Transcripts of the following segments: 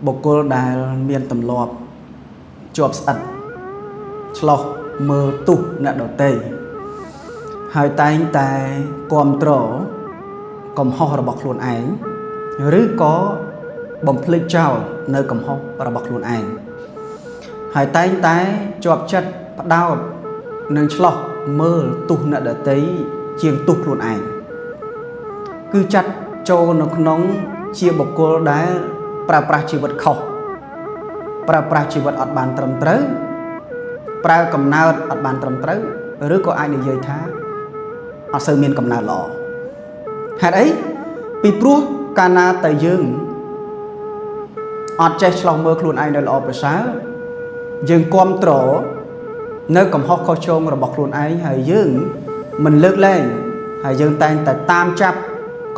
បុគ្គលដែលមានទម្លាប់ជាប់ស្អិតឆ្លោះមើលទុះអ្នកដទៃហើយតែងតែគ្រប់គ្រងកំហុសរបស់ខ្លួនឯងឬក៏បំភ្លេចចោលនៅកំហុសរបស់ខ្លួនឯងហើយតែងតែជាប់ចិត្តផ្ដោតនឹងឆ្លោះមើលទុះអ្នកដទៃជាងទុះខ្លួនឯងគឺចាត់ចូលនៅក្នុងជាបុគ្គលដែលប្រើប្រាស់ជីវិតខុសប្រើប្រាស់ជីវិតអត់បានត្រឹមត្រូវប្រើកំណើតអត់បានត្រឹមត្រូវឬក៏អាចនិយាយថាអត់សូវមានកំណើតល្អហេតុអីពីព្រោះកាលណាតែយើងអត់ចេះឆ្លោះមើលខ្លួនឯងនៅល្អប្រសើរយើងគ្រប់គ្រងនៅកំហុសខុសឆ្គងរបស់ខ្លួនឯងហើយយើងមិនលើកលែងហើយយើងតែងតែតាមចាប់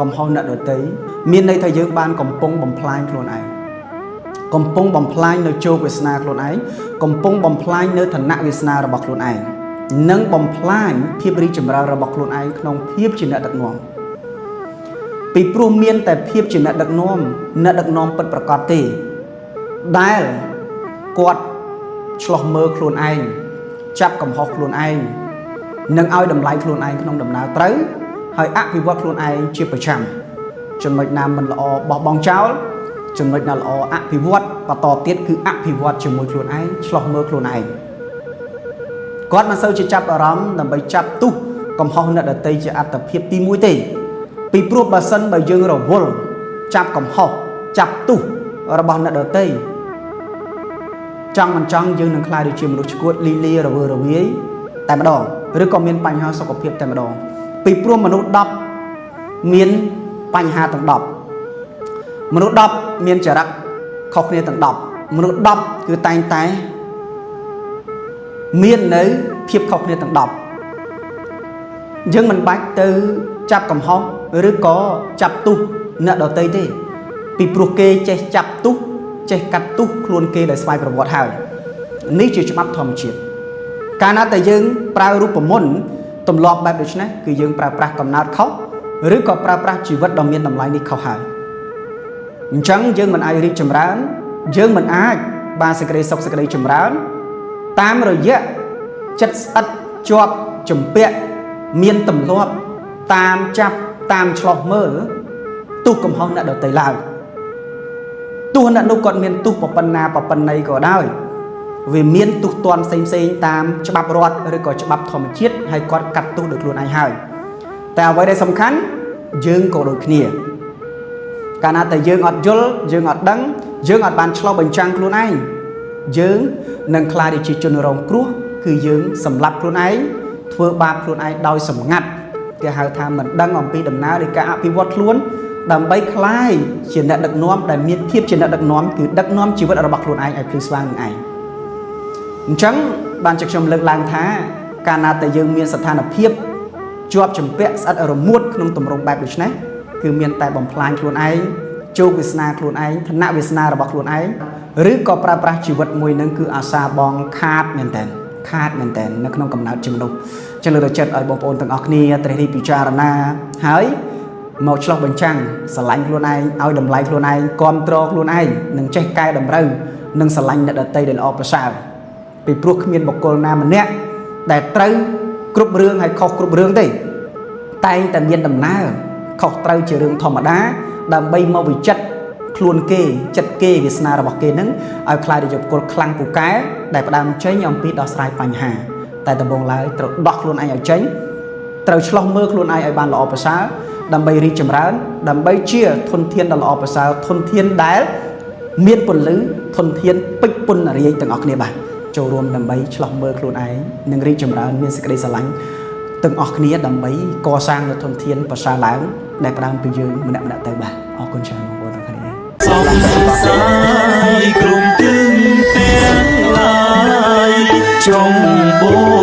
កំហុសអ្នកដទៃមានន័យថាយើងបានកំពុងបំផ្លាញខ្លួនឯងកំពុងបំផ្លាញនៅជោគវាសនាខ្លួនឯងកំពុងបំផ្លាញនៅឋានៈវាសនារបស់ខ្លួនឯងនិងបំផ្លាញភាពរីកចម្រើនរបស់ខ្លួនឯងក្នុងភាពជាអ្នកដឹកនាំពីព្រោះមានតែភាពជាអ្នកដឹកនាំពិតប្រាកដទេដែលគាត់ឆ្លោះមើលខ្លួនឯងចាប់កំហុសខ្លួនឯងនិងឲ្យតម្លៃខ្លួនឯងក្នុងដំណើរត្រូវហើយអភិវឌ្ឍខ្លួនឯងជាប្រចាំចំណុចណាមិនល្អបោះបង់ចោលចំណុចណាល្អអភិវឌ្ឍបន្តទៀតគឺអភិវឌ្ឍជាមួយខ្លួនឯងឆ្លោះមើលខ្លួនឯងគាត់មិនសូវជាចាប់អារម្មណ៍ដើម្បីចាប់ទុះកំហុសអ្នកដទៃជាអត្តភាពទី1ទេពីព្រោះបើសិនបើយើងរវល់ចាប់កំហុសចាប់ទុះរបស់អ្នកដទៃចង់មិនចង់យើងនឹងខ្លាចជាមនុស្សឈួតលីលារវើរវាយតែម្ដងឬក៏មានបញ្ហាសុខភាពតែម្ដងពីព្រោះមនុស្ស10មានបញ្ហាទាំង10មនុស្ស10មានចរិតខុសគ្នាទាំង10មនុស្ស10គឺតែងតែមាននៅភាពខុសគ្នាទាំង10យើងមិនបាច់ទៅចាប់កំហុសឬក៏ចាប់ទុះអ្នកដទៃទេពីព្រោះគេចេះចាប់ទុះចេះកាត់ទុះខ្លួនគេដោយស្វ័យប្រវត្តិហើយនេះជាច្បាប់ធម្មជាតិកាលណាតែយើងប្រើរូបមន្តទម្លាប់បែបដូចនេះគឺយើងប្រើប្រាស់កំណើតខុសឬក៏ប្រើប្រាស់ជីវិតដ៏មានតម្លៃនេះខុសហើយអញ្ចឹងយើងមិនអាចរីកចម្រើនយើងមិនអាចបានសេចក្តីសុខសេចក្តីចម្រើនតាមរយៈចិត្តស្អិតជាប់ជំពាក់មានទម្លាប់តាមចាប់តាមឆ្លោះមើលទុះកំហុសអ្នកដទៃឡើយទោះអ្នកនោះគាត់មានទុះប៉ុណ្ណាប៉ុណ្ណីក៏ដោយវាមានទុះទាន់ផ្សេងតាមច្បាប់រដ្ឋឬក៏ច្បាប់ធម្មជាតិហើយគាត់កាត់ទុះដោយខ្លួនឯងហើយតែអ្វីដែលសំខាន់យើងក៏ដូចគ្នាកាលណាតែយើងអត់យល់យើងអត់ដឹងយើងអត់បានឆ្លុះបញ្ចាំងខ្លួនឯងយើងនឹងខ្លាចជាជនរងគ្រោះគឺយើងសម្លាប់ខ្លួនឯងធ្វើបាបខ្លួនឯងដោយសម្ងាត់គេហៅថាមិនដឹងអំពីដំណើរនៃការអភិវឌ្ឍខ្លួនដើម្បីខ្លាយជាអ្នកដឹកនាំដែលមានភាពជាអ្នកដឹកនាំគឺដឹកនាំជីវិតរបស់ខ្លួនឯងឲ្យភ្លឺស្វាងនឹងឯងអញ្ចឹងបានជាខ្ញុំលើកឡើងថាកាលណាតែយើងមានស្ថានភាពជាប់ជំពាក់ស្អិតរមួតក្នុងទម្រង់បែបដូចនេះគឺមានតែបំផ្លាញខ្លួនឯងជោគវាសនាខ្លួនឯងឋានៈវាសនារបស់ខ្លួនឯងឬក៏ប្រើប្រាស់ជីវិតមួយនឹងគឺអាសាបងខាតមែនតើនៅក្នុងកំណើតជាមនុស្សចឹងលើកទឹកចិត្តឲ្យបងប្អូនទាំងអស់គ្នាត្រិះរិះពិចារណាហើយមកឆ្លោះបញ្ចាំងស្រឡាញ់ខ្លួនឯងឲ្យតម្លៃខ្លួនឯងគ្រប់គ្រងខ្លួនឯងនិងចេះកែតម្រូវនិងស្រឡាញ់អ្នកដទៃដែលល្អប្រសើរពីព្រោះគ្មានបុគ្គលណាម្នាក់ដែលត្រូវគ្រប់រឿងហើយខុសគ្រប់រឿងទេតែងតែមានដំណើរខុសត្រូវជារឿងធម្មតាដើម្បីមកវិចិត្រខ្លួនគេចិត្តគេវាសនារបស់គេនឹងឲ្យខ្លាយទៅជាបុគ្គលខ្លាំងពូកែដែលផ្ដើមចេញអំពីដោះស្រាយបញ្ហាតែដំបូងឡើយត្រូវដោះខ្លួនឯងឲ្យចេញត្រូវឆ្លោះមើលខ្លួនឯងឲ្យបានល្អប្រសើរដើម្បីរីកចម្រើនដើម្បីជាធនធានដ៏ល្អប្រសើរធនធានដែលមានពន្លឺធនធានពេជ្រពុនរាយទាំងអស់គ្នាបាទចូលរួមដើម្បីឆ្លោះមើលខ្លួនឯងនិងរីកចម្រើនមានសេចក្តីស្រឡាញ់ទាំងអស់គ្នាដើម្បីកសាងនូវធនធានប្រសើរឡើងដែលផ្ដើមពីយើងម្នាក់ទៅបាទអរគុណច្រើនបងប្អូនទាំងគ្នាសូមសាយក្រុមទិញទាំងឡាយចុងបូ